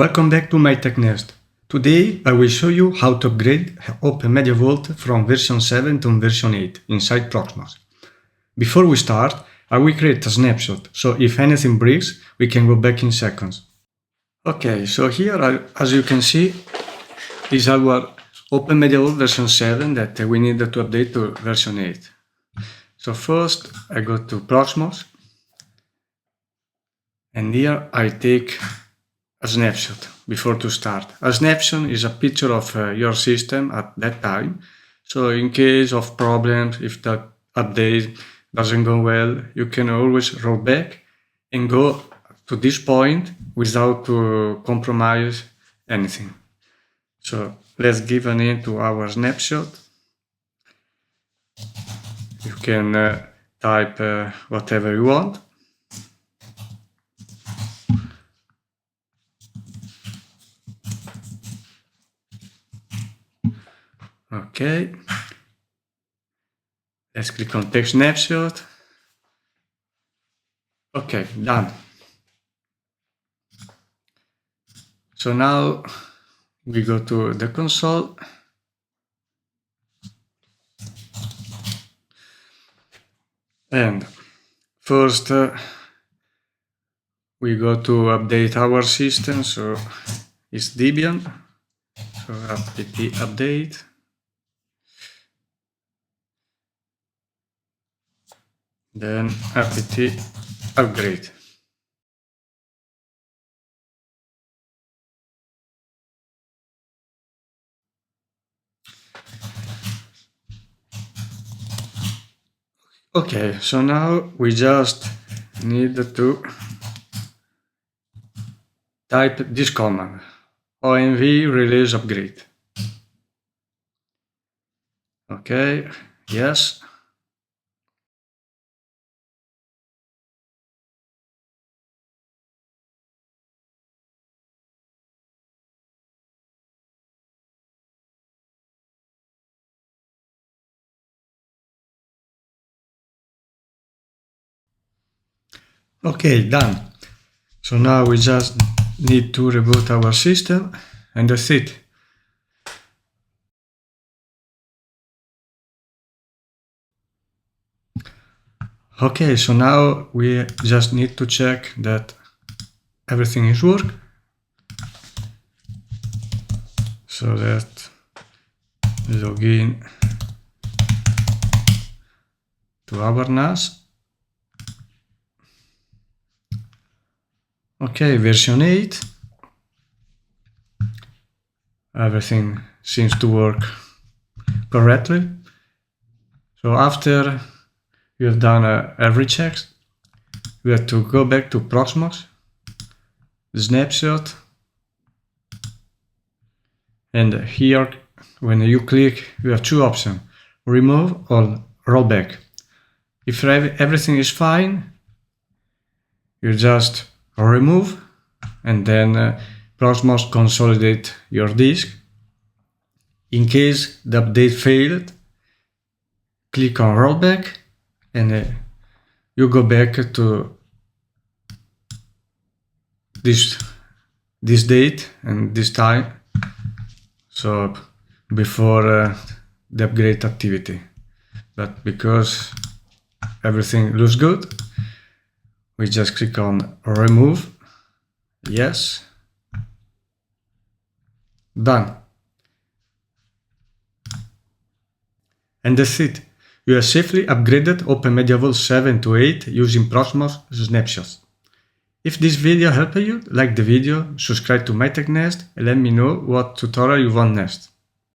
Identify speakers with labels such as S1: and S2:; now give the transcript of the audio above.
S1: Welcome back to MyTechNest. Today I will show you how to upgrade OpenMediaVault from version 7 to version 8 inside Proxmox. Before we start, I will create a snapshot, so if anything breaks, we can go back in seconds. Okay, so here, as you can see, is our OpenMediaVault version 7 that we need to update to version 8. So first I go to Proxmox, and here I take a snapshot before to start. A snapshot is a picture of your system at that time. So in case of problems, if that update doesn't go well, you can always roll back and go to this point without to compromise anything. So let's give a name to our snapshot. You can type whatever you want. Okay, let's click on Take Snapshot. Okay, done. So now we go to the console. And first we go to update our system, so it's Debian. So apt update. Then apt upgrade. Okay, so now we just need to type this command, omv-release-upgrade. Okay, yes. Okay, done. So now we just need to reboot our system, and that's it. Okay, so now we just need to check that everything is working. So that log in to our NAS. Okay, version 8. Everything seems to work correctly. So after you have done every check, we have to go back to Proxmox, snapshot, and here when you click you have two options, remove or rollback. If everything is fine, you just remove, and then Proxmox consolidate your disk. In case the update failed, click on rollback, and you go back to this date and this time, so before the upgrade activity. But because everything looks good, we just click on remove, yes, done. And that's it. You have safely upgraded OpenMediaVault 7 to 8 using Proxmox snapshots. If this video helped you, like the video, subscribe to MyTechNest, and let me know what tutorial you want next.